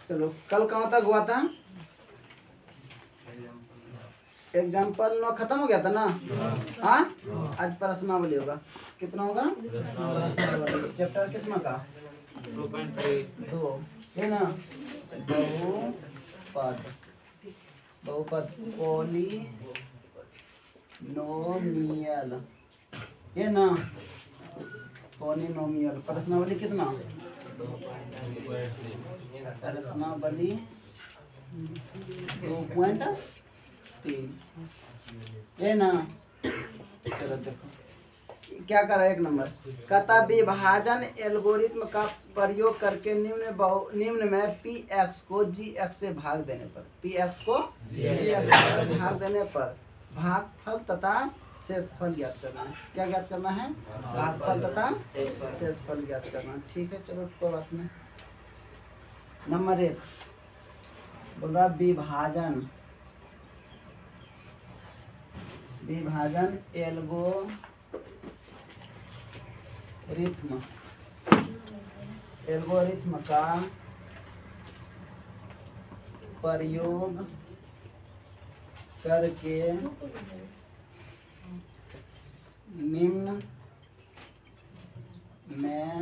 चलो कल कहाँ तक हुआ था? एग्जाम्पल 9 खत्म हो गया था ना? हाँ, आज प्रश्नावली होगा। कितना होगा? प्रश्नावली चैप्टर कितना का? 2 है ना? बहुपद, बहुपद पॉलिनोमियल है ना? पॉलिनोमियल प्रश्नावली कितना? प्रश्नावली 2.3 है ना? चलो देखो क्या करा। 1 नंबर कहता विभाजन एल्गोरिथ्म का प्रयोग करके निम्न में पी एक्स को जी एक्स से भाग देने पर, पी एक्स को जी एक्स से भाग देने पर भागफल तथा शेषफल ज्ञात करना है। क्या ज्ञात करना है? भागफल तथा शेषफल ज्ञात करना है। ठीक है, चलो कोई बात नहीं। नंबर 1 बोल रहा विभाजन एल्गोरिथ्म का प्रयोग करके निम्न में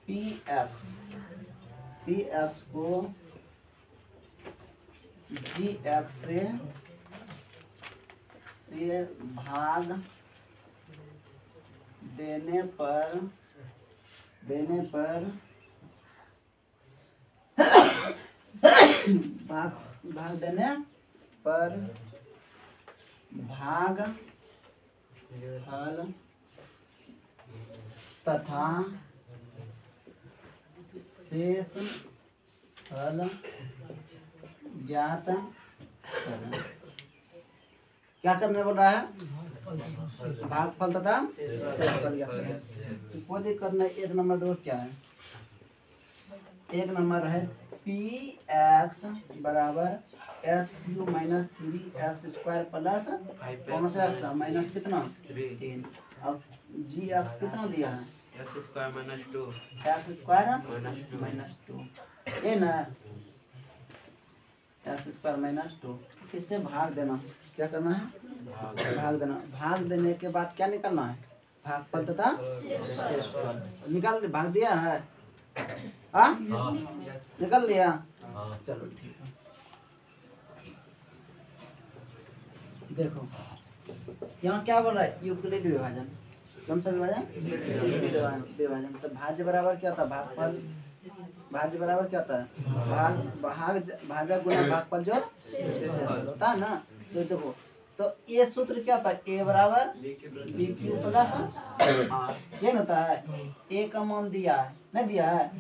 पी एक्स को जी एक्स से भाग देने पर भाग देने पर भागफल तथा शेषफल ज्ञात करना। क्या करने बोल रहा है? भागफल तथा शेषफल ज्ञात करना। कोई दिक्कत नहीं। 1 नंबर दो क्या है? 1 नंबर है पी एक्स बराबर x q minus 3x² plus कौन सा एक्स माइनस कितना 3। अब जी एक्स कितना दिया है? x² माइनस 2 ये ना, x² - 2 इससे भाग देना। क्या करना है? भाग देना। भाग देने के बाद क्या निकालना है? भागफल तथा शेषफल निकाल। भाग दिया है? हाँ, निकल लिया। चलो ठीक है। देखो यहाँ क्या बोल रहा है? यूक्लिड विभाजन। कौन सा विभाजन? विभाजन। तो भाज्य बराबर क्या था? भागफल। भाज्य बराबर क्या था? भाज्य गुना भागफल जो होता है ना। तो देखो तो ये सूत्र क्या था? ए बराबर बी क्यू प्लस आर। ये होता है। ए का मान दिया है, नहीं दिया है?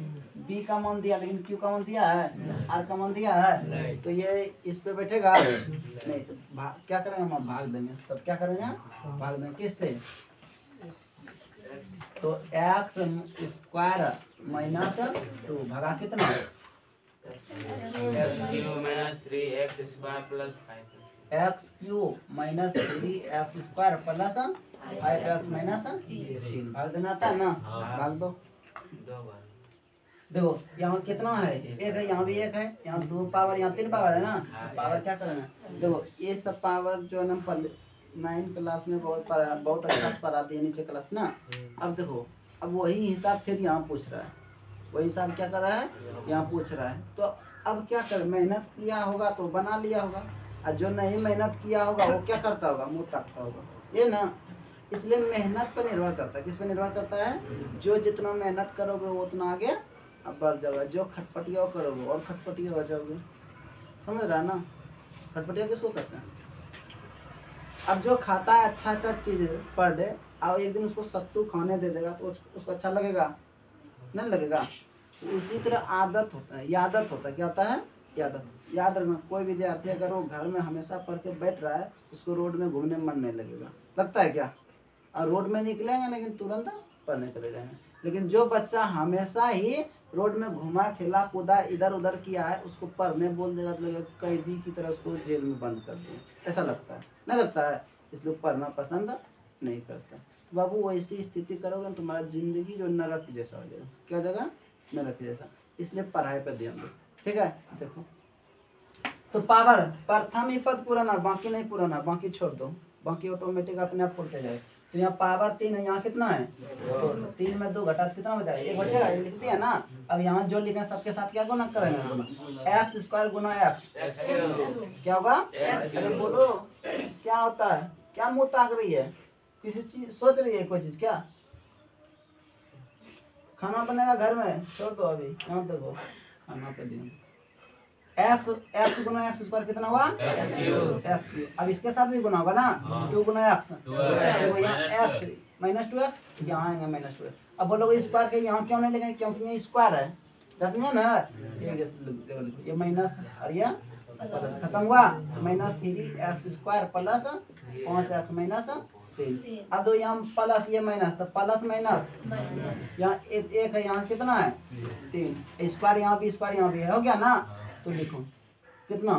बी का मान दिया, लेकिन क्यू का मान दिया है, आर का मान दिया है। तो ये इस पे बैठेगा नहीं। तो क्या करेंगे हम? भाग देंगे। तब क्या करेंगे? भाग देंगे किससे? तो x² माइनस 2 भगा कितना? x³ minus 3x² plus 5x minus 3 भाग देना था ना? भाग दो। देखो यहाँ कितना है? 1 है, यहाँ भी 1 है, यहाँ 2 पावर, यहाँ 3 पावर है ना। पावर क्या करना है? देखो ये सब पावर जो है ना 9 क्लास में बहुत अच्छा पढ़ाती है नीचे क्लास ना। अब देखो अब वही हिसाब फिर यहाँ पूछ रहा है। वही हिसाब क्या कर रहा है? यहाँ पूछ रहा है। तो अब क्या कर? मेहनत किया होगा तो बना लिया होगा, और जो नहीं मेहनत किया होगा वो क्या करता होगा? मुँह ताकता होगा। ये ना, इसलिए मेहनत पर निर्भर करता है। किस पे निर्भर करता है? जो जितना मेहनत करोगे वो उतना आगे अब बढ़ जाओगे। जो खटपटिया करोगे और खटपटिया हो जाओगे। समझ रहा है ना? खटपटिया किसको कहते हैं? अब जो खाता है अच्छा चीज पर डे, और एक दिन उसको सत्तू खाने दे देगा तो उसको अच्छा लगेगा? नहीं लगेगा। तो इसी तरह आदत होता है, यादत होता है। क्या होता है? यादत। याद रखना, कोई विद्यार्थी अगर वो घर में हमेशा पढ़ के बैठ रहा है, उसको रोड में घूमने में मन नहीं लगेगा। लगता है क्या? और रोड में निकलेंगे लेकिन तुरंत पढ़ने चले जाएंगे। लेकिन जो बच्चा हमेशा ही रोड में घुमा खेला कूदा इधर उधर किया है, उसको पढ़ने बोल देगा तो लगेगा कैदी की तरह उसको जेल में बंद कर दिया। ऐसा लगता है? नहीं लगता है? इसलिए पढ़ना पसंद नहीं करता। तो बाबू वैसी स्थिति करोगे तो तुम्हारा जिंदगी जो नरक जैसा हो जाएगा। क्या हो जाएगा? नरक जैसा। इसलिए पढ़ाई पर ध्यान दो, ठीक है। देखो तो पावर प्रथम ही पद पूरा ना, बाकी नहीं पूरा ना, बाकी छोड़ दो, बाकी ऑटोमेटिक अपने आप पूरते जाए। तो यहाँ पावर 3 है, यहाँ कितना है? 3 में 2 घटा कितना बचा? 1 बचेगा, लिख दिया ना। अब यहाँ जो लिखा है सबके साथ क्या गुना करेंगे? गुना एक्स स्क्वायर गुना एक्स, क्या होगा? अरे बोलो क्या होता है? क्या मुंह ताक रही है? किसी चीज सोच रही है कोई चीज क्या? खाना बनेगा घर में, छोड़ दो अभी। यहाँ देखो खाना पे दिन एक्स गुना एक्स स्क्वायर कितना हुआ? एक्स। अब इसके साथ भी गुना होगा ना, 2 गुना एक्स, एक्स माइनस 2x, यहाँ आएंगे माइनस 2x। अब बोलोगे स्क्वायर के यहाँ क्यों नहीं लिखेंगे? क्योंकि ये स्क्वायर है, रखना ना, ये माइनस और ये प्लस, खत्म हुआ। Minus 3x square plus 5x minus 3। अब दो यहाँ प्लस ये माइनस, तो प्लस माइनस यहाँ एक है, यहाँ कितना है? 3। स्क्वायर यहाँ भी, स्क्वायर यहाँ भी है, हो गया ना। तो लिखो कितना?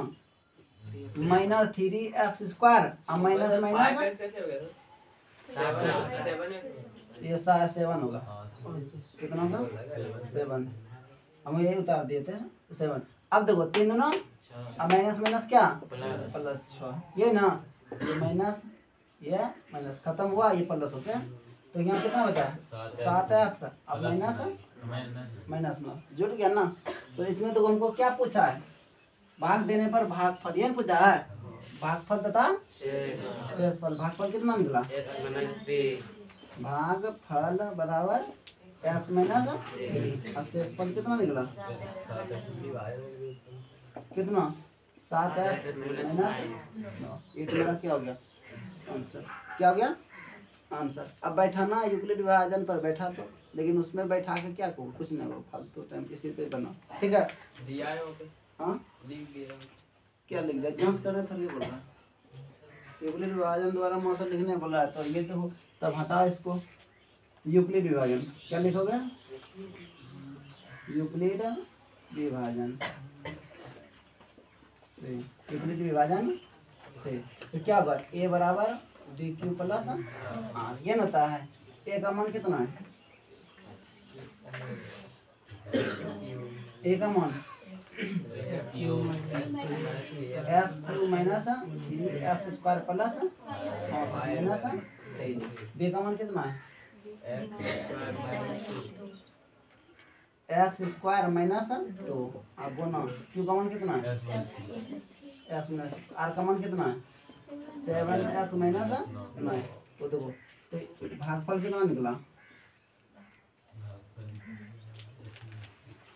माइनस 3x स्क्वायर और माइनस माइनस ये 7 होगा। कितना होगा? 7। हम यही उतार दिए थे 7। अब देखो 3 दोनों और माइनस माइनस क्या? प्लस 6, ये ना, ये माइनस ये माइनस, खत्म हुआ, ये प्लस हो गया। तो यहाँ कितना बचा? 7x अब माइनस 9, जुड़ गया ना। तो इसमें तो हमको क्या पूछा है? भाग देने पर भागफल, ये पूछा है। भागफल तथा शेषफल। भागफल कितना निकला? भागफल बराबर x माइनस 3 और शेषफल कितना निकला? कितना? 7x minus 9। ये तुम्हारा क्या हो गया? आंसर। क्या हो गया? आंसर। अब बैठाना यूक्लिड विभाजन पर बैठा तो, लेकिन उसमें बैठा के क्या करूँ? कुछ नहीं हो, फालतू टाइम इसी पे बना, ठीक है। हाँ क्या लिख दिया? जांच कर रहे थे, ये बोल रहा है यूक्लिड विभाजन द्वारा मौसम लिखने बोला है। तो ये देखो, तब हटा इसको। यूक्लिड विभाजन क्या लिखोगे? यूक्लिड विभाजन से, यूक्लिड विभाजन से तो क्या होगा? ए बराबर बी क्यू प्लस आर, ये होता है। ए का मान कितना है? ए का मान x q minus 3x square plus minus 3। B का मान कितना है? एक्स स्क्वायर माइनस 2 अब गुना क्यू का मान कितना है? एक्स माइनस आर का मान कितना है? 7x minus 9। तो देखो तो भागफल कितना निकला?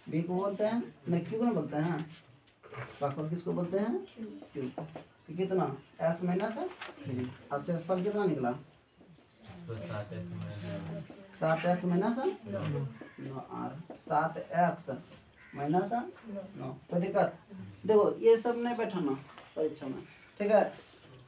बी को बोलते हैं, नहीं क्यू को बोलते हैं। भागफल किसको बोलते हैं? क्यू। तो कितना? x माइनस 3 और शेषफल कितना निकला? 7x माइनस 9 और 7x माइनस 9। तो दिक्कत देखो, ये सब नहीं बैठाना परीक्षा में, ठीक है।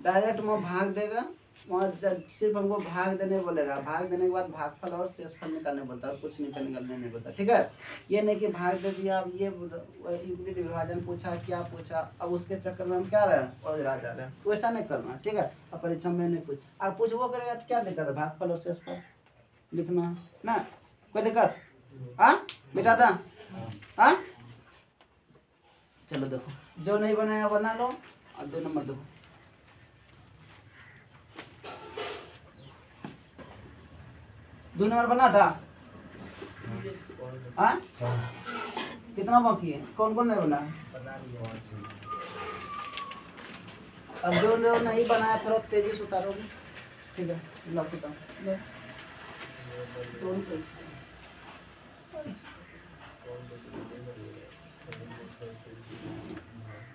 डायरेक्ट में भाग देगा, वहाँ सिर्फ हमको भाग देने बोलेगा। भाग देने के बाद भागफल और शेषफल निकालने बोलता है, कुछ निकालने नहीं बोलता, ठीक है। ये नहीं कि भाग दे दिया, अब ये यूक्लिड विभाजन पूछा, क्या पूछा, अब उसके चक्कर में हम क्या रहे हैं और जा रहे हैं। तो ऐसा नहीं करना, ठीक है। अब परीक्षा में नहीं पूछ, अब पूछ वो करेगा तो क्या दिक्कत है? भागफल और शेषफल लिखना ना, कोई दिक्कत? हाँ बेटा था, हाँ चलो देखो, जो नहीं बनाया बना लो। और 2 नंबर देखो, दो नंबर बना था। हाँ कितना बाकी है? कौन कौन नहीं बना? अब जो नहीं बनाया थोड़ा तेजी से उतारोगे, ठीक है।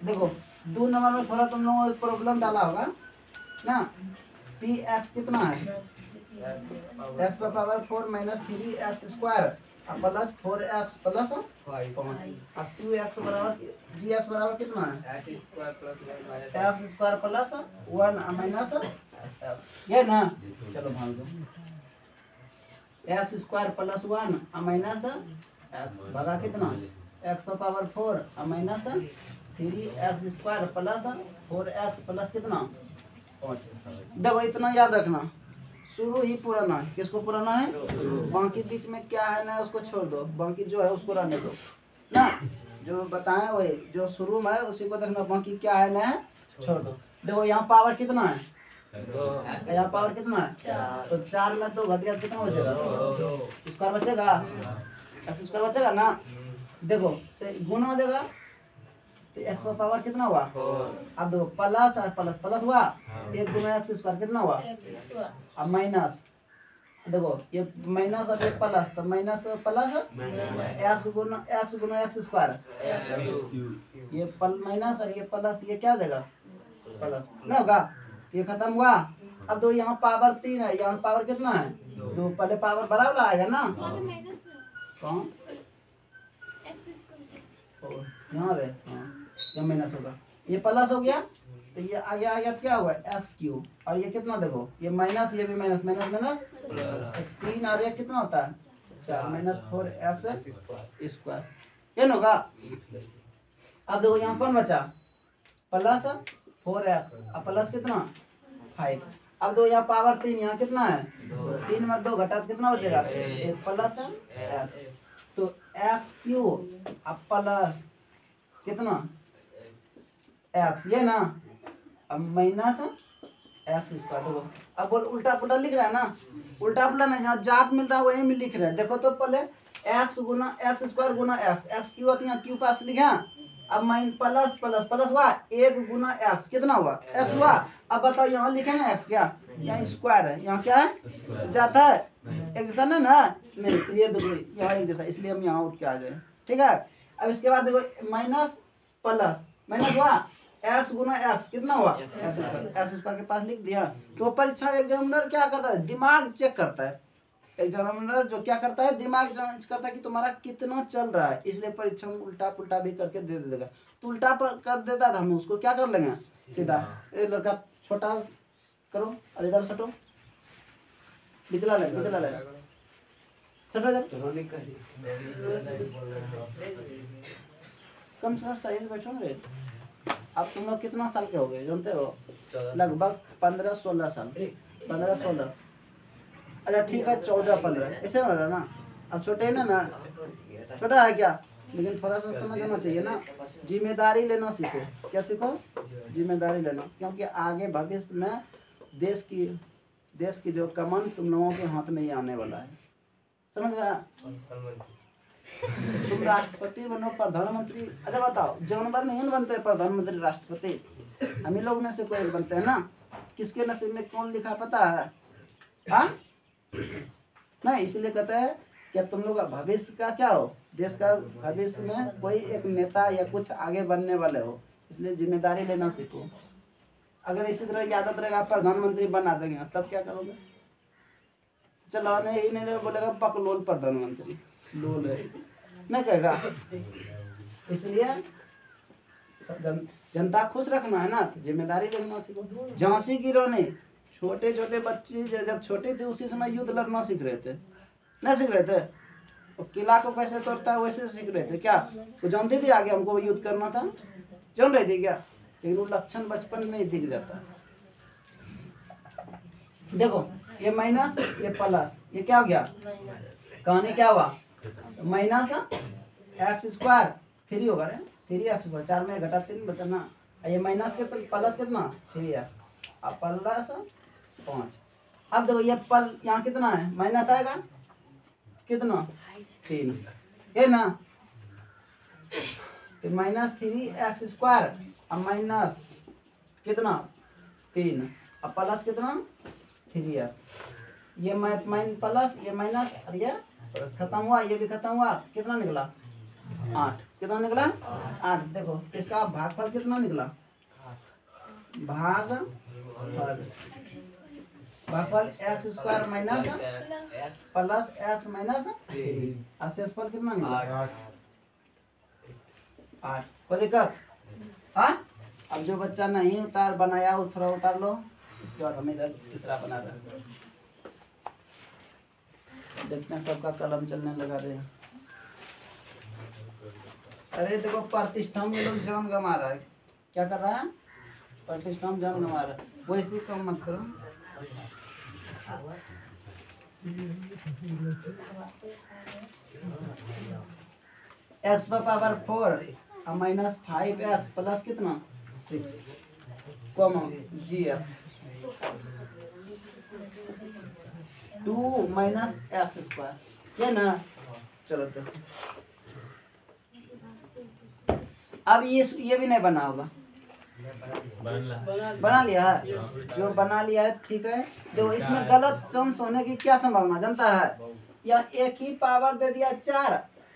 देखो 2 नंबर में थोड़ा तुम लोगों को प्रॉब्लम डाला होगा ना। पी एक्स कितना है? एक्स का power 4 minus 3x square plus 4x plus 5। अब 2x बराबर gx बराबर कितना है? x स्क्वायर प्लस 1 माइनस ये ना, चलो भाग दो। x square plus 1 minus x भागा कितना? x का power 4 minus 3x square plus 4x plus कितना? 5। देखो इतना याद रखना, शुरू ही पुराना है। किसको पुराना है? बाकी बीच में क्या है ना उसको छोड़ दो, बाकी जो है उसको रहने दो ना। जो बताएं वही, जो शुरू में है उसी को देखना, बाकी क्या है ना छोड़ दो। देखो यहाँ पावर कितना है? यहाँ पावर कितना है? तो 4 में 2 घट गया, कितना बचेगा? स्क्वायर बचेगा, एक्स स्क्वायर बचेगा ना। देखो तो गुना हो जाएगा, तो एक्स का पावर कितना हुआ? अब देखो प्लस और प्लस प्लस हुआ, 1 गुना एक्स स्क्वायर कितना हुआ? अब माइनस, देखो ये माइनस और ये प्लस, तो माइनस प्लस एक्स गुना एक्स स्क्वायर, ये माइनस और ये प्लस, ये क्या हो जाएगा? प्लस ना होगा, ये खत्म हुआ। अब दो यहाँ पावर 3 है, यहाँ पावर कितना है? 2। पहले पावर बराबर आएगा ना, कौन यहाँ रे, ये माइनस होगा, ये प्लस हो गया, तो ये आगे आ गया क्या होगा? X cube. और ये कितना देखो, ये माइनस, ये भी माइनस, माइनस माइनस 3 और ये कितना होता है? 4 माइनस 4 एक्स स्क्वायर, ये ना होगा। अब देखो यहाँ कौन बचा? प्लस 4x और प्लस कितना? 5। अब दो यहाँ पावर 3, यहाँ कितना है? 3 में 2 घटा कितना बचेगा? 1 प्लस एक्स, तो एक्स क्यूब अब प्लस कितना? एक्स, ये ना, अब माइनस एक्स स्क्वायर। देखो अब बोल उल्टा पुल्टा लिख रहा है ना, उल्टा पुल्टा नहीं, जहाँ जाप मिल रहा है वही में लिख रहे हैं। देखो तो पहले एक्स गुना एक्स स्क्वायर गुना एक्स, एक्स क्यू होती है, क्यू पास लिखे। अब माइन प्लस प्लस प्लस हुआ, 1 गुना एक्स कितना हुआ? एक्स हुआ। अब बताओ यहाँ लिखे ना एक्स, क्या यहाँ स्क्वायर है, यहाँ क्या है? जाता है एक जैसा ना नहीं, ये देखो यहाँ एक जैसा, इसलिए हम यहाँ उठ के आ गए, ठीक है। अब इसके बाद देखो माइनस प्लस माइनस हुआ, एक्स गुना एक्स कितना हुआ? एक्स स्क्वायर के पास लिख दिया। तो परीक्षा एग्जामिनर क्या करता है? दिमाग चेक करता है। एग्जामिनर जो क्या करता है? दिमाग जांच करता है कि तुम्हारा कितना चल रहा है, इसलिए परीक्षा में उल्टा पुल्टा भी करके दे देगा। तो उल्टा पर कर देता था, हम उसको क्या कर लेंगे? सीधा ये लड़का छोटा करो और इधर सटो, बिचला ले सटो इधर, कम से कम सही से बैठो रे। अब तुम लोग कितना साल के हो गए जानते हो? लगभग 15-16 साल, 15-16, अच्छा ठीक है 14-15 ऐसे हो रहा ना। अब छोटे है ना, छोटा है क्या, लेकिन थोड़ा सा समझना चाहिए ना। जिम्मेदारी लेना सीखो। क्या सीखो? जिम्मेदारी लेना, क्योंकि आगे भविष्य में देश की जो कमान तुम लोगों के हाथ में ही आने वाला है, समझ रहा? तुम राष्ट्रपति बनो, प्रधानमंत्री, अच्छा बताओ जानवर नहीं बनते प्रधानमंत्री राष्ट्रपति, हम ही लोग में से कोई बनते हैं ना। किसके नसीब में कौन लिखा पता है? हाँ नहीं, इसलिए कहते हैं कि तुम लोग भविष्य का क्या हो, देश का भविष्य में कोई एक नेता या कुछ आगे बनने वाले हो, इसलिए जिम्मेदारी लेना सीखो। अगर इसी तरह की आदत रहेगा प्रधानमंत्री बना देंगे तब क्या करोगे? चलाने ही नहीं बोलेगा पकलोल प्रधानमंत्री, लोल है नहीं कहेगा। इसलिए जनता खुश रखना है ना, तो जिम्मेदारी लेना सीखो। झांसी की रानी, छोटे छोटे बच्चे जब छोटे थे उसी समय युद्ध लड़ना सीख रहे थे, नहीं सीख रहे थे? तो किला को कैसे तोड़ता है वैसे सीख रहे थे क्या? वो जानती थी आगे हमको युद्ध करना था, जान रही थी क्या? लेकिन वो लक्षण बचपन में ही दिख जाता है। देखो ये माइनस ये प्लस, ये क्या हो गया? कहानी क्या हुआ? माइनस एक्स स्क्वायर 3 होगा रे, 3x स्क्वायर, 4 में घटा 3 बचा ना। ये माइनस के प्लस कितना? 3x, अब प्लस 5। अब देखो ये यहाँ कितना है? माइनस आएगा कितना? 3, ये ना, तो माइनस 3x स्क्वायर, अब माइनस कितना? 3, अब प्लस कितना? 3x, ये माइन प्लस ये माइनस और ये खत्म हुआ, ये भी खत्म हुआ, कितना निकला? 8, कितना निकला? 8। देखो इसका भागफल कितना निकला? भागफल x square minus plus x minus 3, शेषफल कितना निकला? 8। कोई दिक्कत? हाँ, अब जो बच्चा नहीं बनाया वो थोड़ा उतार लो, इसके बाद हम इधर तीसरा बना रहे हैं। देखते हैं सबका कलम चलने लगा रहे हैं। अरे देखो प्रतिष्ठा में लोग जान गंवा रहा है, क्या कर रहा है? प्रतिष्ठा में जान गंवा रहा है, वैसे कम मत करो। एक्स पावर 4 और माइनस 5x प्लस कितना 6 कॉमा जी एक्स 2 माइनस एक्स स्क्वायर ये ना। चलो देखो अब ये भी नहीं बना होगा। बना लिया है, जो बना लिया है ठीक है। देखो इसमें गलत चांस होने की क्या संभावना जानता है? या एक ही पावर दे दिया 4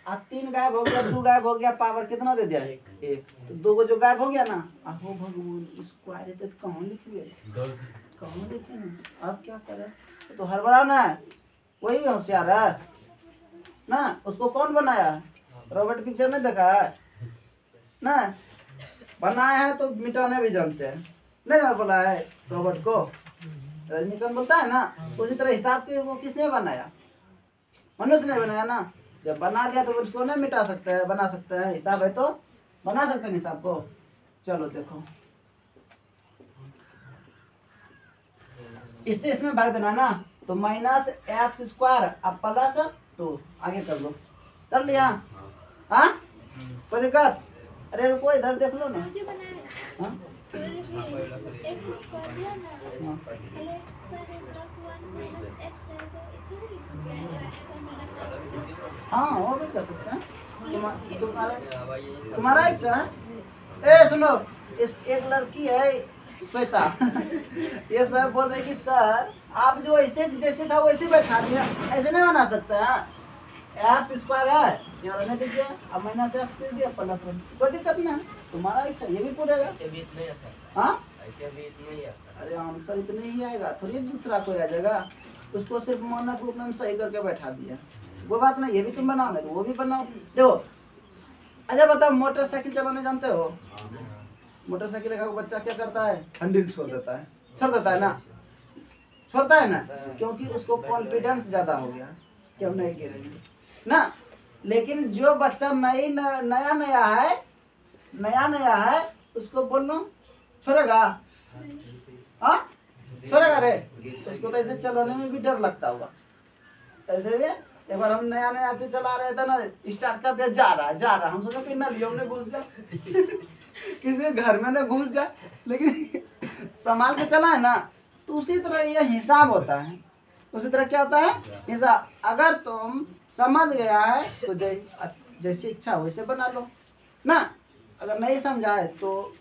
और 3 गायब हो गया, 2 गायब हो गया, पावर कितना दे दिया 1 तो 2 को जो गायब हो गया ना हो भगवान स्क्वायर तो कहाँ लिखिए कहाँ लिखे ना। अब क्या करे तो हड़बड़ा ना है, वही होशियार है ना। उसको कौन बनाया? रॉबर्ट पिक्चर नहीं देखा है ना? बनाया है तो मिटाने भी जानते हैं। नहीं जान बोला है रॉबर्ट को, रजनीकांत बोलता है ना। उसी तरह हिसाब के वो किसने बनाया? मनुष्य ने बनाया ना। जब बना दिया तो उसको नहीं मिटा सकते हैं, बना सकते हैं। हिसाब है तो बना सकते हैं हिसाब को। चलो देखो इससे इसमें भाग देना ना तो माइनस एक्स स्क्वायर अब प्लस 2 आगे कर लो। कर लिया? हाँ कोई दिक्कत? अरे रुको इधर देख लो ना। हाँ हाँ वो भी कर सकते हैं। तुम्हारा इच्छा है। ए सुनो इस एक लड़की है श्वेता ये सर बोल रहे कि सर आप जो ऐसे जैसे था वैसे बैठा दिया, ऐसे नहीं बना सकते हैं। एक्स स्क्वायर है यहाँ रहने दीजिए, अब माइनस एक्स कर दिया प्लस 1 कोई दिक्कत नहीं। तुम्हारा इच्छा ये भी पूरेगा। हाँ अरे आंसर इतने ही आएगा, थोड़ी दूसरा कोई आ जाएगा। उसको सिर्फ मानक रूप में हम सही करके बैठा दिया, वो बात नहीं। ये भी तुम बनाओ तो वो भी बनाओ। देखो अच्छा बताओ मोटरसाइकिल चलाने जानते हो? मोटरसाइकिल का बच्चा क्या करता है? हैंडल छोड़ देता है, छोड़ देता है ना, छोड़ता है ना, क्योंकि उसको कॉन्फिडेंस ज्यादा हो गया कि हम नहीं गिरेंगे ना। लेकिन जो बच्चा नया नया है उसको बोलो छोड़ेगा? हाँ छोड़ेगा रे? उसको तो ऐसे चलाने में भी डर लगता होगा। ऐसे भी एक बार हम नया आते चला रहे थे ना, स्टार्ट कर दिया, जा रहा हम सोचा कि नलियों में घुस जाए किसी घर में न घुस जाए, लेकिन संभाल के चला है ना। तो उसी तरह ये हिसाब होता है। उसी तरह क्या होता है हिसाब। अगर तुम समझ गया है तो जैसी इच्छा वैसे बना लो ना। अगर नहीं समझा है तो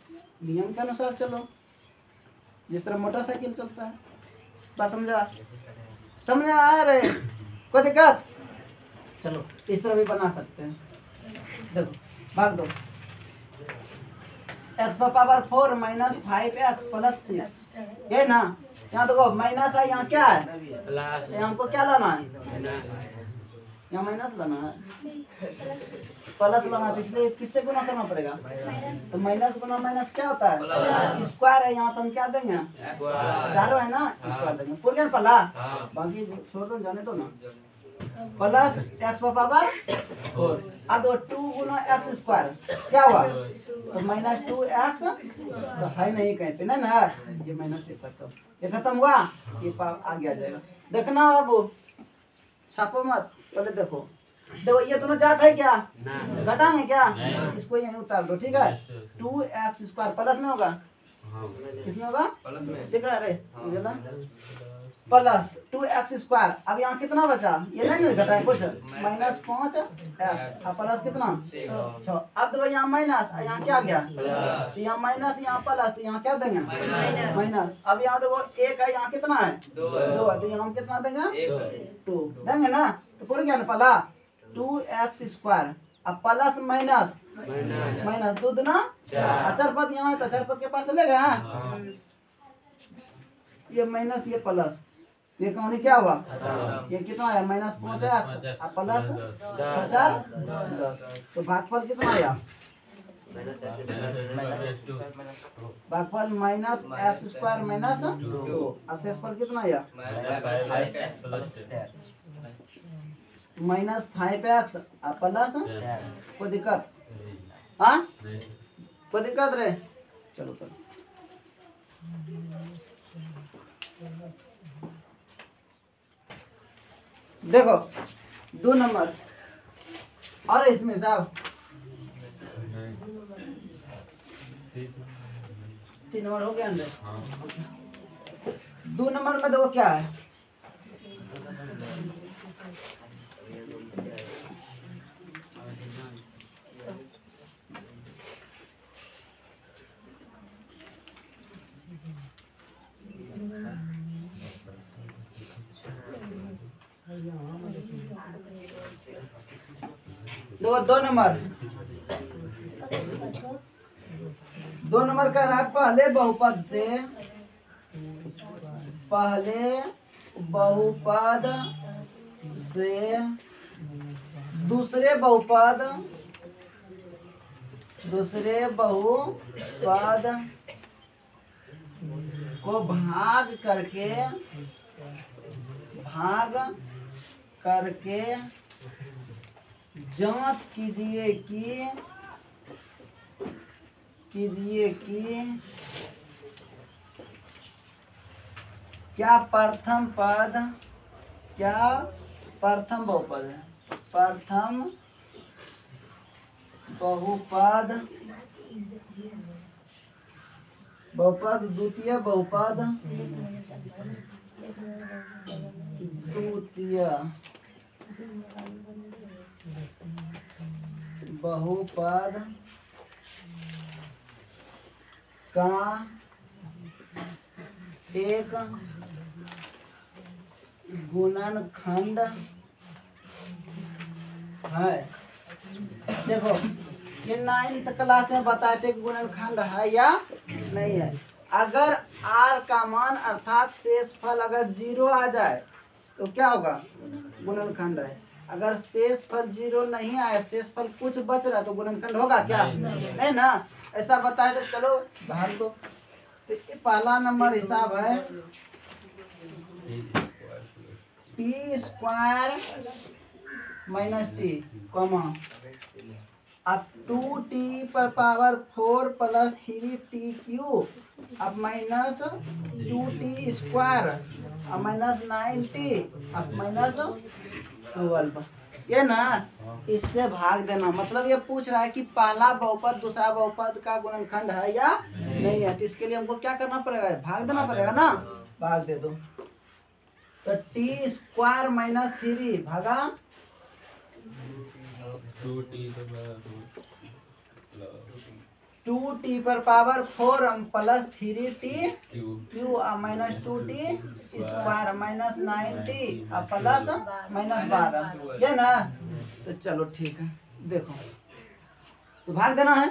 नियम के अनुसार चलो, जिस तरह मोटरसाइकिल चलता है। बस समझा आ रहे कोई दिक्कत? चलो इस तरह भी बना सकते हैं। देखो भाग दो x power 4 minus 5x plus 6 ये ना। यहाँ देखो माइनस है, यहाँ क्या है? यहाँ हमको क्या लाना है? यहाँ माइनस लाना है, प्लस लाना है, इसलिए किससे गुना करना पड़ेगा? तो माइनस गुना माइनस क्या होता है? स्क्वायर है। यहाँ तो हम क्या देंगे? चारों है ना, स्क्वायर देंगे। पूरे ज्ञान पला बाकी छोड़ दो, जाने दो ना। प्लस एक्स पावर 4 अब 2 गुना एक्स स्क्वायर क्या हुआ? तो माइनस 2x तो है नहीं कहीं पे ना। ये माइनस ये खत्म हुआ, ये आगे आ जाएगा। देखना बाबू छापो मत, पहले देखो ये दोनों जात है क्या? घटाएंगे क्या? इसको यहीं उतार दो ठीक है। 2x स्क्वायर प्लस में होगा, किसमें होगा? दिख रहा है प्लस 2x स्क्वायर। अब यहाँ कितना बचा? ये नहीं घटा कुछ, माइनस 5x प्लस कितना 6। अब देखो यहाँ माइनस, यहाँ क्या गया? यहाँ माइनस, यहाँ प्लस, तो यहाँ क्या देंगे? माइनस। अब यहाँ देखो 1 है, यहाँ कितना है? 2 है, तो यहाँ हम कितना देंगे? 2 देंगे ना। तो पूरे क्या पला 2x स्क्वायर अब प्लस माइनस माइनस 2 दूना अचर पद यहाँ है तो अचर पद के पास चले गए। ये माइनस ये प्लस, ये कहानी क्या हुआ? ये कितना आया? माइनस 5x प्लस 4 तो भागफल कितना आया? भागफल माइनस एक्स स्क्वायर माइनस 2 और शेषफल कितना आया? Minus 5x plus. कोई दिक्कत? हाँ कोई दिक्कत रे? चलो चलो देखो 2 नंबर और इसमें साहब 3 नंबर हो गया अंदर। 2 नंबर में देखो क्या है, देखो 2 नंबर कह रहा है पहले बहुपद से दूसरे बहुपद को भाग करके जांच कीजिए कि क्या प्रथम बहुपद है, प्रथम बहुपद द्वितीय बहुपद का एक गुणनखंड है। देखो ये 9th क्लास में बताए थे कि गुणनखंड है या नहीं है। अगर r का मान अर्थात शेषफल अगर 0 आ जाए तो क्या होगा, गुणनखंड है। अगर शेषफल 0 नहीं आया, शेषफल कुछ बच रहा तो गुणनखंड होगा क्या, नहीं ना। ऐसा बताए तो चलो भाग दो। तो ये पहला नंबर हिसाब है t square minus T comma अब 2t पर पावर 4 प्लस 3t क्यूब अब माइनस 2t स्क्वायर अब माइनस 9t अब माइनस 12। ये ना इससे भाग देना, मतलब ये पूछ रहा है कि पहला बहुपद दूसरा बहुपद का गुणनखंड है या नहीं है। तो इसके लिए हमको क्या करना पड़ेगा, भाग देना पड़ेगा ना। भाग दे दो तो t स्क्वायर माइनस 3 भागा 2t पर power 4 plus 3t Q minus 2t square minus 9t plus minus 12। ये ना तो चलो ठीक है। देखो तो भाग देना है,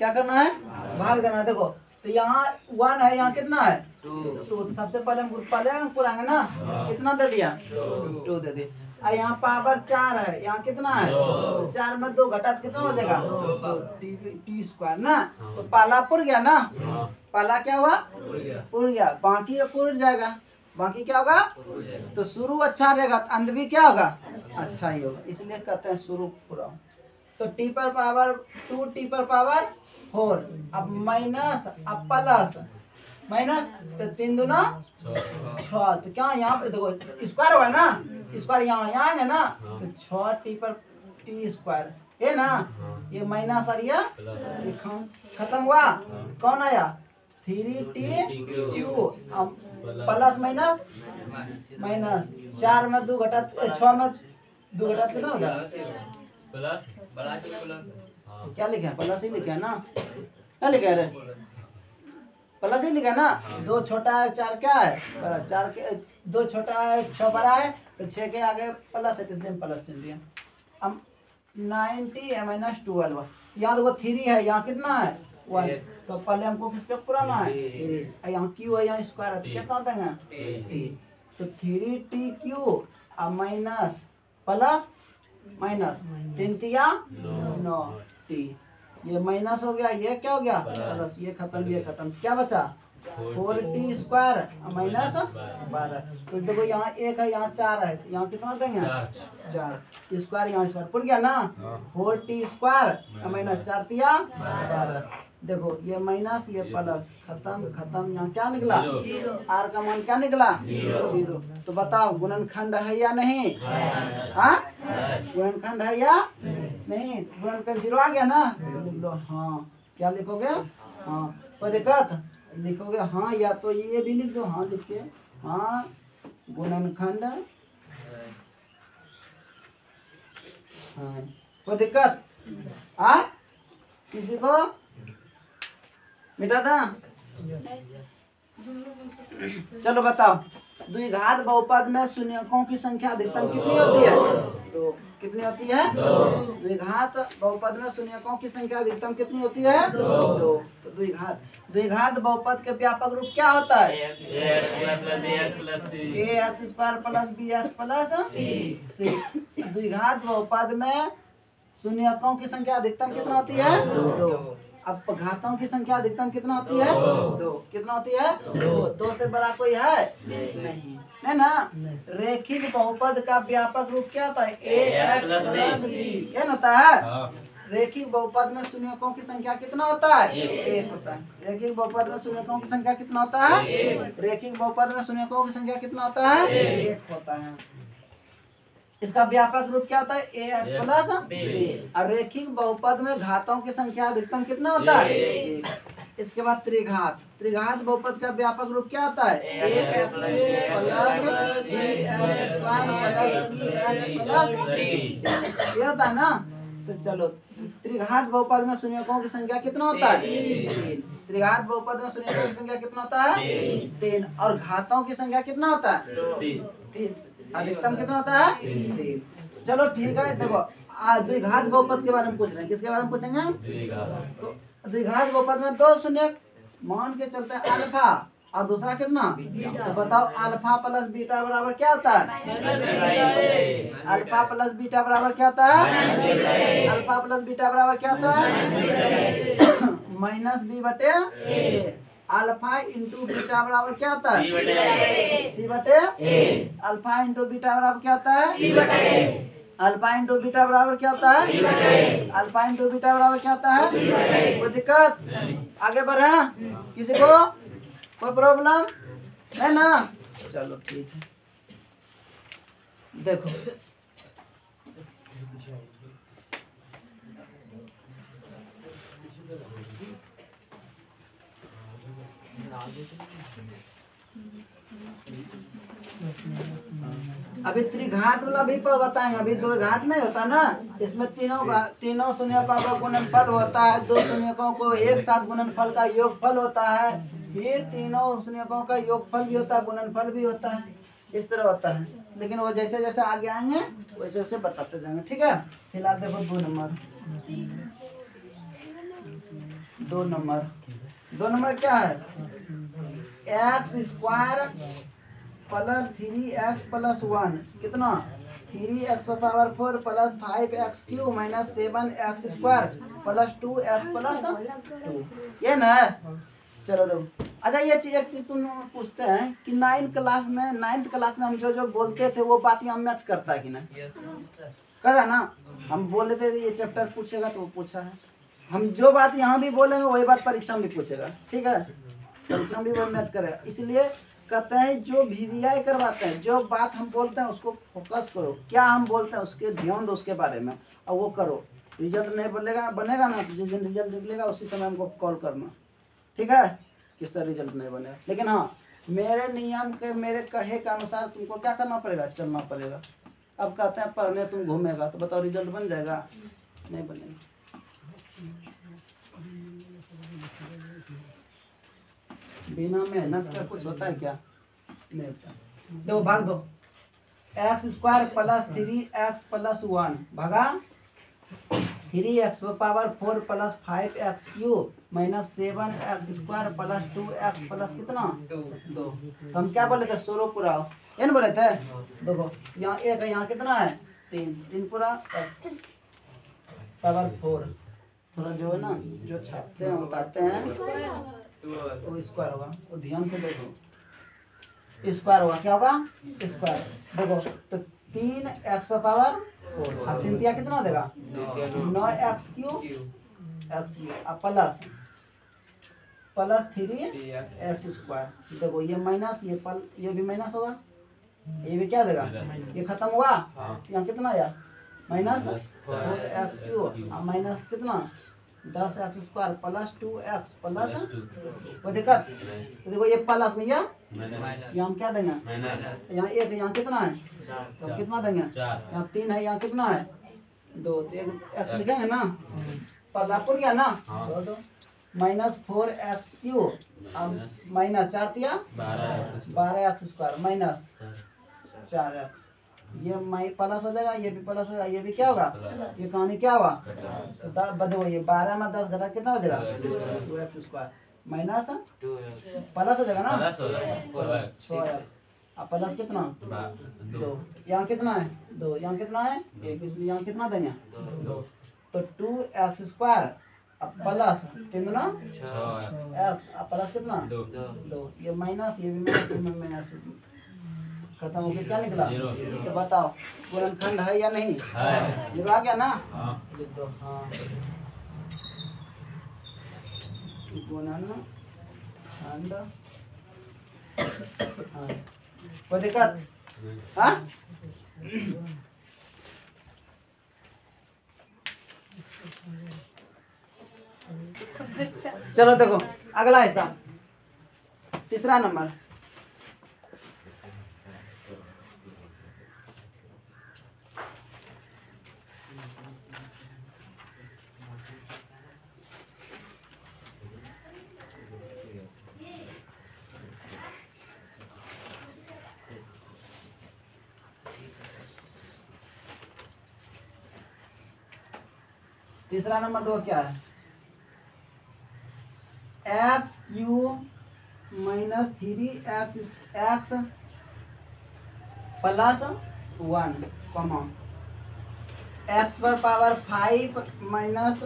क्या करना है, भाग देना है। देखो तो यहाँ 1 है, यहाँ कितना है 2। सबसे पहले हम पहले अंक पुराएंगे ना, कितना दे दिया 2 दे दिया। और यहाँ पावर 4 है, यहाँ कितना है 4 में 2 घटा कितना हो जाएगा टी स्क्वायर ना। तो पहला पुर गया ना, पहला क्या हुआ पुर गया, बाकी पुर जाएगा, बाकी क्या होगा तो शुरू अच्छा रहेगा, अंत भी क्या होगा अच्छा ही होगा, इसलिए कहते हैं शुरू पूरा। तो t पर पावर 2t पर पावर 4 अब माइनस अब प्लस माइनस तो 3 दूना 6। तो क्या यहाँ पे देखो स्क्वायर हुआ ना, स्क्वायर यहाँ आएगा ना तो 6t पर t स्क्वायर है ना। ये माइनस और ये खत्म हुआ, कौन आया 3t क्यूब अब प्लस माइनस माइनस 4 में 2 घटा 6 में 2 घटा कितना हो गया क्या लिखा है प्लस ही लिखा है ना, क्या लिखा है प्लस ही लिखा है ना। 2 छोटा है 4 क्या है 4 के 2 छोटा है 6 बड़ा है तो 6 के आगे प्लस है तो इसलिए प्लस चल दिया। अब 90 माइनस 12 यहाँ देखो 3 है, यहाँ कितना है 1 तो पहले हमको किसका पुराना है यहाँ क्यू है यहाँ स्क्वायर है तो कितना देंगे तो 3t क्यू अब माइनस प्लस माइनस 3 तिया 9t ये माइनस हो गया, ये क्या हो गया प्लस, ये खत्म क्या बचा 4t स्क्वायर माइनस 12। तो देखो यहाँ 1 है यहाँ 4 है, यहाँ कितना देंगे 4 स्क्वायर यहाँ स्क्वायर पुर गया ना 4t स्क्वायर माइनस 4 तिया 12। देखो ये माइनस ये प्लस, खत्म खत्म, यहाँ क्या निकला आर का मान क्या निकला 0। तो बताओ गुणनखंड है या नहीं? हाँ गुणनखंड है या नहीं? गुणनखंड 0 आ गया ना, लिख लो हाँ। क्या लिखोगे? हाँ। कोई दिक्कत? लिखोगे हाँ, या तो ये भी लिख दो हाँ, लिखिए हाँ गुणनखंड। हाँ कोई दिक्कत? हाँ किसी को मिटा था? चलो बताओ, द्विघात बहुपद में शून्यकों की संख्या अधिकतम कितनी होती है? तो कितनी होती है? द्विघात बहुपद में शून्यकों की संख्या अधिकतम कितनी होती है? 2। तो द्विघात बहुपद के व्यापक रूप क्या होता है? ax square plus bx plus c। द्विघात बहुपद में शून्यकों की संख्या अधिकतम कितना होती है? 2। अब घातों की संख्या अधिकतम कितना होती है? 2। कितना होती है? 2 से बड़ा कोई है? नहीं है ना। रेखिक बहुपद का व्यापक रूप क्या होता है? ax plus b। क्या होता है? रेखिक बहुपद में शून्यकों की संख्या कितना होता है? 1 होता है। रेखिक बहुपद में शून्यकों की संख्या कितना होता है? रेखिक बहुपद में शून्यकों की संख्या कितना होता है? 1 होता है। इसका व्यापक रूप क्या होता है? ax plus b। और रेखिक बहुपद में घातों की संख्या अधिकतम कितना होता है? 1। इसके बाद त्रिघात, त्रिघात बहुपद का व्यापक रूप क्या होता है? ax प्लस bx प्लस ये होता है ना। तो चलो त्रिघात बहुपद में शून्यकों की संख्या कितना होता है? 3। त्रिघात बहुपद में शून्यकों की संख्या कितना होता है? 3। और घातों की संख्या कितना होता है? 3। अधिकतम कितना होता है? 3। चलो ठीक है, देखो द्विघात बहुपद के बारे में पूछ रहे हैं। किसके बारे में पूछेंगे? तो द्विघात बहुपद में 2 शून्य मान के चलते हैं, अल्फा और दूसरा कितना? तो बताओ अल्फा प्लस बीटा बराबर क्या होता है? अल्फा प्लस बीटा बराबर क्या होता है? अल्फा प्लस बीटा बराबर क्या होता है? माइनस बी बटे ए। अल्फा इंटू बीटा बराबर क्या होता है? सी बटे। अल्फा इंटू बीटा बराबर क्या होता है? अल्फा इंटू बीटा बराबर क्या होता है? अल्फा इंटू बीटा बराबर क्या होता है? कोई दिक्कत? आगे बढ़े? किसी को कोई प्रॉब्लम है ना? चलो ठीक है, देखो अभी त्रिघात वाला भी बताएंगे। अभी द्विघात नहीं होता ना, इसमें तीनों शून्यकों का गुणनफल होता है। 2 शून्यकों को एक साथ गुणनफल का योगफल होता है। फिर तीनों शून्यकों का योगफल भी होता है, गुणनफल भी होता है। इस तरह होता है, लेकिन वो जैसे जैसे आगे आएंगे वैसे वैसे बताते जाएंगे। ठीक है, फिलहाल देखो 2 नंबर क्या है? X square plus 3x plus 1 कितना? 3x power 4 plus 5x cube minus 7x square plus 2x plus 2। ये ना। चलो दो। अच्छा ये चीज एक चीज तुम पूछते हैं कि 9th क्लास में हम जो बोलते थे वो बात यहाँ मैच करता है कि नहीं? कर रहा ना। हम बोल रहे थे ये चैप्टर पूछेगा तो वो पूछा है। हम जो बात यहाँ भी बोलेंगे वही बात परीक्षा में भी पूछेगा। ठीक है, परीक्षा में भी वो मैच करेगा। इसलिए कहते हैं जो VVI करवाते हैं, जो बात हम बोलते हैं उसको फोकस करो, क्या हम बोलते हैं उसके ध्यान दो, उसके बारे में, और वो करो। रिजल्ट नहीं बनेगा ना, जिस दिन रिजल्ट निकलेगा उसी समय हमको कॉल करना। ठीक है, कि सर रिजल्ट नहीं बनेगा, लेकिन हाँ मेरे नियम के, मेरे कहे के अनुसार तुमको क्या करना पड़ेगा? चलना पड़ेगा। अब कहते हैं पढ़ने तुम घूमेगा, तो बताओ रिजल्ट बन जाएगा? नहीं बनेगा। बिना मेहनत का कुछ होता है क्या? नहीं होता। दो भाग दो। X square plus 3x plus 1 भागा 3x power 4 plus 5x cube minus 7x square plus 2x plus कितना? 2। तो हम क्या बोले थे? 16 पूरा ये बोले थे। देखो यहाँ 1 है, यहाँ कितना है? 3 पूरा पावर 4। थोड़ा जो है ना, जो छापते हैं उतारते हैं वो स्क्वायर होगा। वो ध्यान से देखो, स्क्वायर होगा। क्या होगा? स्क्वायर। देखो तो 3x पावर 4 और 3 कितना देगा? 9x cube plus plus 3x²। देखो ये माइनस ये भी माइनस होगा, ये भी क्या देगा, ये खत्म हुआ। यहाँ कितना आया -4x³ माइनस कितना 10x² प्लस 2x प्लस कोई दिक्कत। तो देखो ये प्लस में यहाँ हम क्या देंगे, यहाँ 1 यहाँ कितना है तो कितना देंगे, यहाँ 3 है यहाँ कितना है 2, तो x लिखेंगे ना पल्लापुर गया ना, तो -4x³ माइनस 4 दिया 12x² माइनस 4x, ये प्लस हो जाएगा, ये भी प्लस हो जाएगा, ये भी क्या होगा, ये कहानी क्या हुआ तो बदलो, ये 12 में 10 घटा कितना हो जाएगा 2x² माइनस प्लस हो जाएगा ना 6x अब प्लस कितना 2, यहाँ कितना है 2, यहाँ कितना है 1, इसलिए यहाँ कितना देंगे 2, तो 2x² अब प्लस 3 ना x अब प्लस कितना 2, ये माइनस ये भी माइनस खत्म हो गया, क्या निकला तो बताओ गुणनखंड है या नहीं है, जीरो आ गया ना। लिख दो हाँ गुणनखंड हाँ, कोई दिक्कत हाँ। चलो देखो अगला हिसाब, तीसरा नंबर तीसरा नंबर दो क्या है, x³ minus 3x plus 1 comma x पर power 5 minus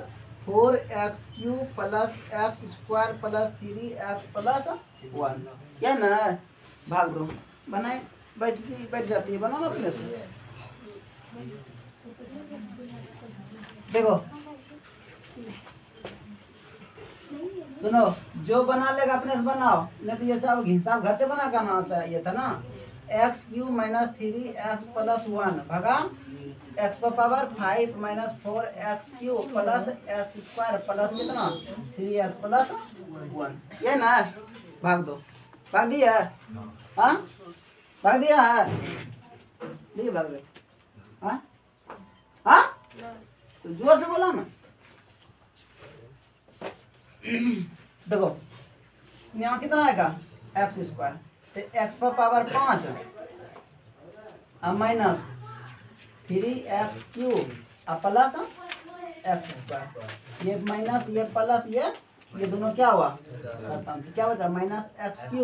4x³ plus x² plus 3x plus 1, क्या ना भाग दो बनाए बैठ जाती है, बनाओ अपने से। देखो सुनो जो बना लेगा अपने से बनाओ, नहीं तो ये सब हिसाब घर से बना कर आना होता है, ये था ना x³ माइनस 3x प्लस 1 भागा x पर power 5 minus 4x³ plus x² plus कितना 3x प्लस 1, ये ना भाग दो, भाग दिया हाँ भाग दिया है नहीं भाग दे हाँ हाँ तो जोर से बोला ना। देखो यहाँ कितना आएगा x² तो x पर power 5 minus 3x³ plus x², ये माइनस ये प्लस ये दोनों क्या हुआ खत्म, क्या बचा -x³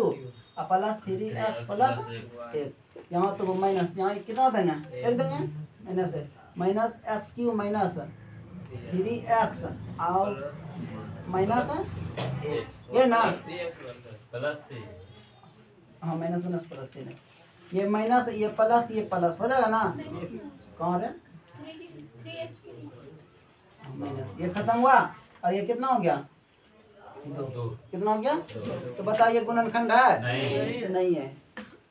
प्लस 3x प्लस 1, यहाँ तो माइनस यहाँ कितना देंगे 1 देंगे माइनस है -x³ माइनस 3x और माइनस ये ना प्लस हाँ माइनस माइनस प्लस 3 ये माइनस ये प्लस हो जाएगा ना, कहाँ रे ये खत्म हुआ और ये कितना हो गया 2, कितना हो गया तो बताइए गुणनखंड है नहीं है,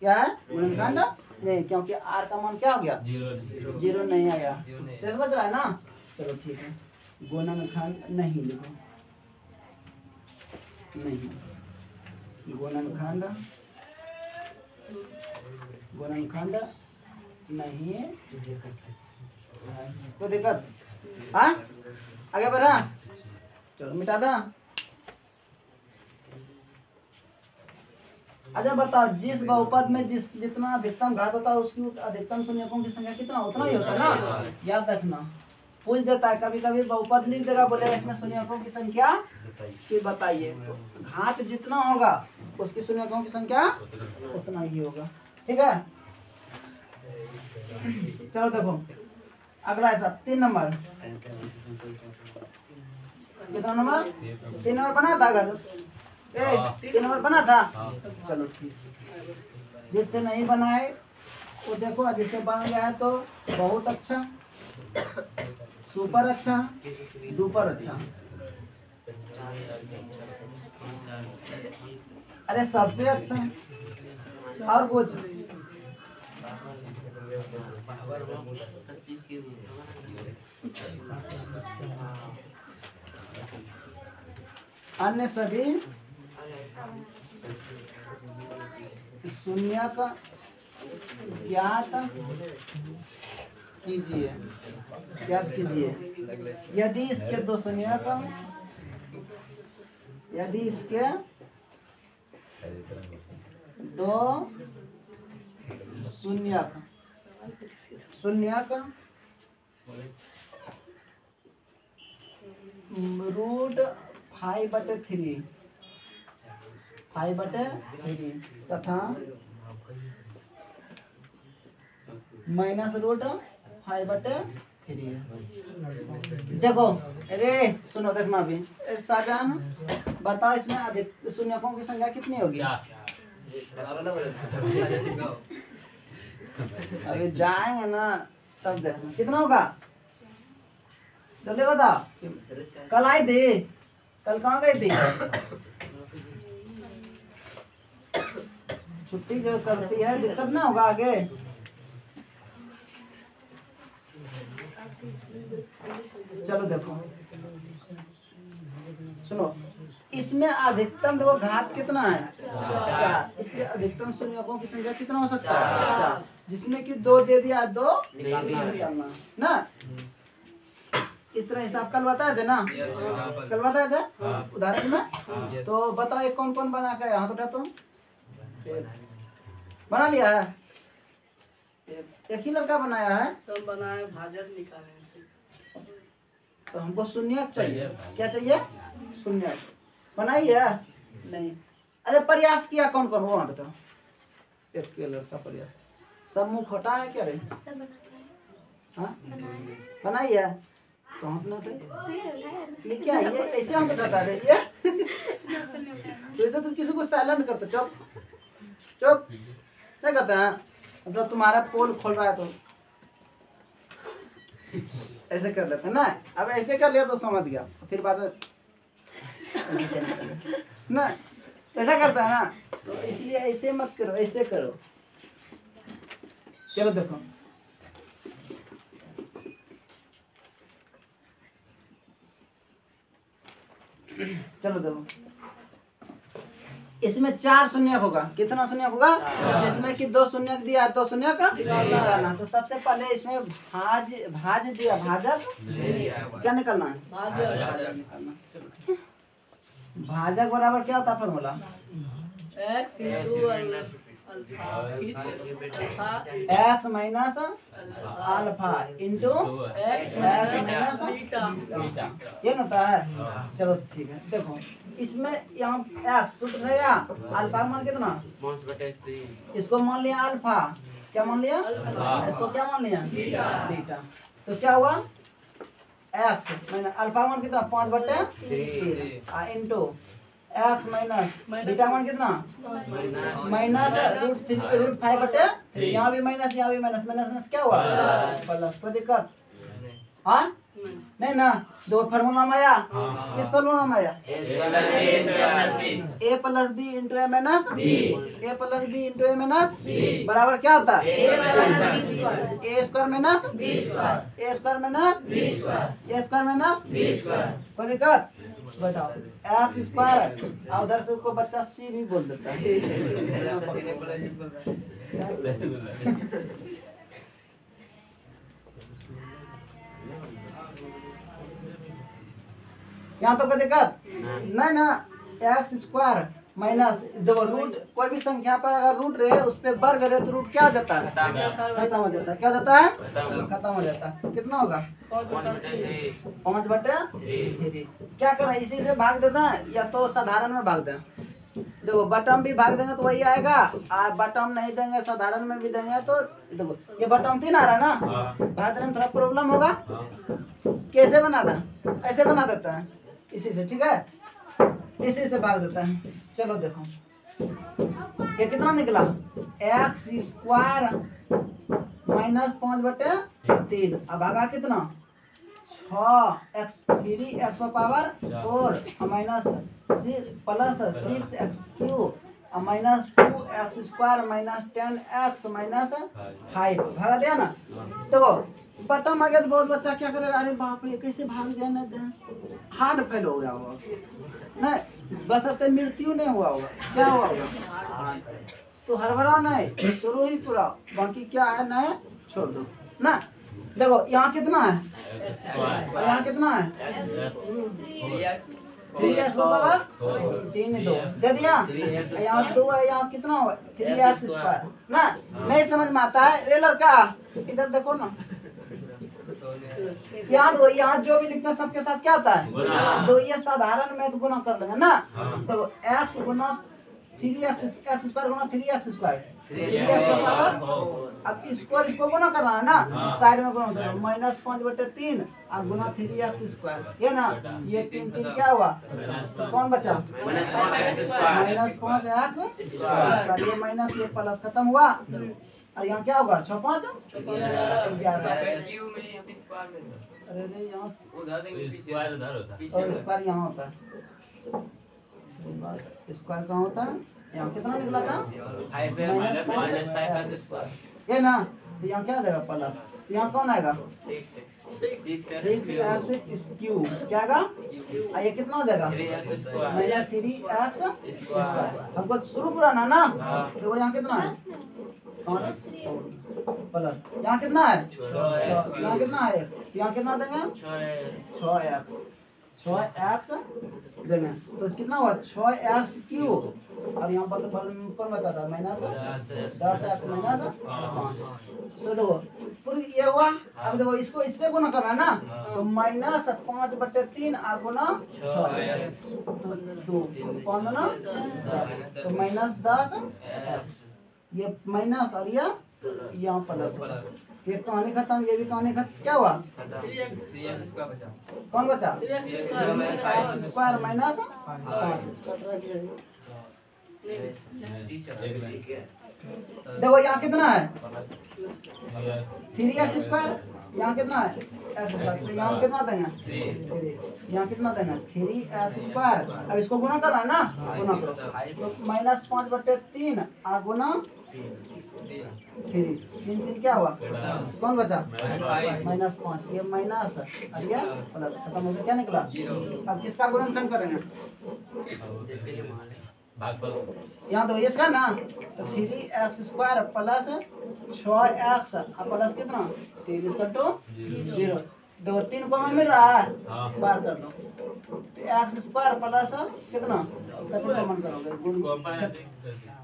क्या है गुणनखंड नहीं, क्योंकि r का मान क्या हो गया 0 नहीं आया, शेष बच रहा है ना। चलो ठीक है गुणनखंड नहीं लिखो, नहीं गुणनखंड नहीं है कोई दिक्कत हाँ आगे बढ़ा, चलो मिटा दो। अच्छा बताओ जिस बहुपद में जितना अधिकतम घात होता है उसकी अधिकतम शून्यकों की संख्या कितना उतना ही होता है ना, याद रखना। पूछ देता है कभी कभी बहुपद लिख देगा, बोले इसमें शून्यकों की संख्या फिर बताइए, तो घात जितना होगा उसकी शून्यकों की संख्या उतना ही होगा, ठीक है। चलो देखो अगला है सब 3 नंबर, कितना नंबर 3 नंबर बना था अगर 3 नंबर बना था, चलो ठीक। जिससे नहीं बनाए वो देखो, जिससे बन गया है तो बहुत अच्छा, सुपर अच्छा, डुपर अच्छा। अरे सबसे अच्छा और कुछ अन्य सभी शून्य का ज्ञात कीजिए। यदि इसके दो शून्य का रूट 5/3 तथा माइनस रूट 5/3। देखो अरे सुनो देख मैं अभी साजान बताओ इसमें अधिक शून्यकों की संख्या कितनी होगी? अभी जाएंगे ना तब देखना कितना होगा। जल्दी बता। कल आई थी, कल कहाँ गई थी? छुट्टी जो करती है दिक्कत ना होगा आगे। चलो देखो सुनो इसमें अधिकतम देखो घात कितना है 4, इसलिए अधिकतम शून्यकों की संख्या कितना हो सकता है 4, जिसमें कि 2 दे दिया 2 निकालना ना। इस तरह हिसाब कल बताए थे ना, कल बताए थे उदाहरण में। तो बताओ एक कौन कौन बना के हाथ उठा तुम बना लिया है? एक ही लड़का बनाया है, सब बनाए भाजक निकाले। तो हमको शून्य चाहिए। क्या चाहिए? शून्य बनाई है नहीं। अरे प्रयास किया कौन कौन वो बताओ। एक के लड़का प्रयास सब मुंह खोटा है क्या रे? हाँ बनाई है तो हम अपना ये क्या ये ऐसे हम बताता रहे ये तो ऐसे तो किसी को साइलेंट करते चुप चुप क्या कहते हैं। मतलब तुम्हारा पोल खोल रहा है तो ऐसे कर लेते हैं ना। अब ऐसे कर लिया तो समझ गया, फिर बाद में ना ऐसा करता है ना, तो इसलिए ऐसे मत करो ऐसे करो। चलो देखो चलो देखो इसमें 4 शून्य होगा। कितना शून्य होगा? जिसमें कि 2 शून्य दिया 2 शून्य का निकालना। तो सबसे पहले इसमें भाज दिया भाजक क्या निकालना है? भाजक निकालना। चलो भाजक बराबर क्या होता है formula? x minus alpha into x minus beta ये होता है। चलो ठीक है देखो इसमें यहाँ x सूत्र है या अल्फा मान कितना? इसको मान लिया अल्फा, क्या मान लिया? इसको क्या मान लिया? बीटा। तो क्या हुआ x माइनस अल्फा मान कितना? 5/3 इंटू x माइनस बीटा मान कितना? Minus root 5/3। यहाँ भी माइनस यहाँ भी माइनस माइनस क्या हुआ प्लस। कोई दिक्कत? हाँ नहीं ना। दो फार्मूला में आया किस फार्मूला में आया? a plus b into a minus a plus b into a minus बराबर क्या होता है? A square minus a square minus a square minus. कोई दिक्कत? बताओ एक्स स्क्वायर उधर से उसको बच्चा सी भी बोल देता है। यहाँ तो कोई दिक्कत नहीं ना। एक्स स्क्वायर माइनस देखो रूट कोई भी संख्या पर अगर रूट रहे उस पर वर्ग रहे तो रूट क्या हो जाता है? खत्म हो जाता है। क्या हो जाता है? खत्म हो जाता है। कितना होगा? 5/3। क्या करें इसी से भाग देते हैं या तो साधारण में भाग दें। देखो बटम भी भाग देंगे तो वही आएगा, और बटम नहीं देंगे साधारण में भी देंगे तो देखो ये बटम 3 आ रहा है ना, भाग देने में थोड़ा प्रॉब्लम होगा। कैसे बना दें? ऐसे बना देता है इसी से, ठीक है इसी से भाग देता है। चलो देखो ये कितना निकला? X square minus 5/3। अब भागा कितना? 6x 3x power 4 minus 6 plus 6x cube minus 2x square minus 10x minus 5 भागा दिया ना। देखो बटा मांगे तो बहुत बच्चा क्या करेगा, अरे बाप रे कैसे भाग दिया ना, हार्ड फेल हो गया होगा नहीं, बस अब तक मृत्यु नहीं हुआ होगा, क्या हुआ होगा, तो हड़बड़ा नहीं, शुरू ही पूरा, बाकी क्या है ना छोड़ दो ना। देखो यहाँ कितना है, यहाँ कितना है 3x पावर 3 2 दे दिया, यहाँ 2 है, यहाँ कितना हुआ 3x स्क्वायर ना। नहीं समझ में आता है ये लड़का, इधर देखो ना, यहाँ जो भी लिखते हैं सबके साथ क्या आता है, तो ये साधारण में तो गुना कर लेंगे ना। तो x गुना 3x x स्क्वायर गुना 3x स्क्वायर, अब स्क्वायर इसको गुना करना है ना, साइड में गुना करना, माइनस 5/3 और गुना 3x स्क्वायर, ये ना, ये 3 3 क्या हुआ, तो कौन बचा माइनस 5x स्क्वायर, ये माइनस ये प्लस खत्म हुआ, और यहाँ क्या होगा 6 5 11। अरे नहीं यहाँ स्क्वायर यहाँ होता है, स्क्वायर कहाँ होता है, यहाँ कितना निकला था ये ना, तो यहाँ क्या आ जाएगा प्लस, यहाँ कौन आएगा 6x क्यूब, क्या आएगा, ये कितना हो जाएगा माइनस 3x स्क्वायर। हमको शुरू पुराना ना, तो यहाँ कितना है प्लस, यहाँ कितना है यहाँ कितना है, यहाँ कितना देंगे 6x देंगे, तो कितना हुआ 6x क्यूब, और यहाँ पर कौन बता था माइनस 10x माइनस 5, तो देखो पूरी ये हुआ। अब देखो इसको इससे गुना करना है ना, तो माइनस 5/3 और गुना 6 तो 2 कौन ना, तो माइनस 10x, ये माइनस और ये यहाँ प्लस, ये कहानी खत्म, ये भी कहानी खत्म, क्या हुआ कौन बचा स्क्वायर माइनस 5। देखो यहाँ कितना है 3x स्क्वायर, यहाँ कितना है x स्क्वायर, तो यहाँ कितना देंगे, यहाँ कितना देंगे 3x स्क्वायर, अब इसको गुना करना है ना, गुना करो, तो माइनस 5/3 और गुना 3 3 क्या हुआ, कौन बचा माइनस 5, ये माइनस और ये प्लस, खत्म हो गया, क्या निकला। अब किसका गुणनखंड करेंगे, यहाँ तो इसका ना, तो 3x square plus 6x plus कितना 3 0, दो 3 कॉमन मिल रहा है, बार कर दो, x स्क्वायर प्लस कितना कितना कॉमन करोगे,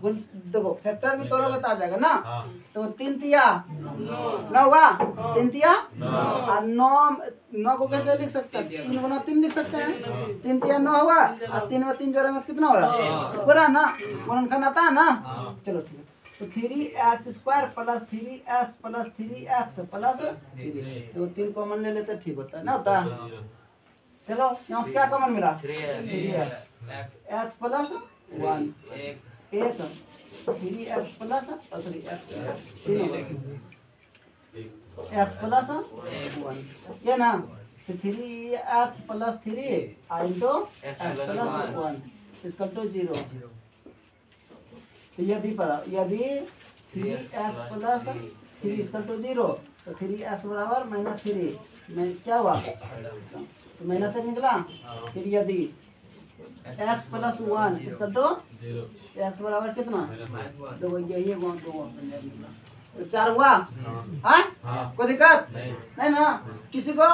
गुण देखो फैक्टर भी तोड़ोगे तो आ जाएगा ना, तो 3 तिया 9 हुआ, 3 तिया और 9 को कैसे लिख सकते हैं, 3 गुना 3 लिख सकते हैं, 3 तिया 9 हुआ, और 3 में 3 जोड़ेंगे कितना हो रहा है पूरा ना, गुणनखंड आता है ना। चलो ठीक है, तो 3x square plus 3x plus 3x plus 3, तो 3 कॉमन ले लेते ठीक होता है ना, होता है। चलो यहाँ से क्या कॉमन मिला 3x, x plus 1 1 3x plus 3x x plus 1, ये ना, तो 3x plus 3 into x plus 1 इसका तो 0, तो यदि 3x प्लस 3 इसका तो 0, तो 3x बराबर माइनस 3 में क्या हुआ, तो माइनस 1 निकला, फिर यदि x प्लस 1 इसका तो x बराबर कितना, तो यही निकला, तो 4 हुआ, हाँ कोई दिक्कत नहीं ना किसी को।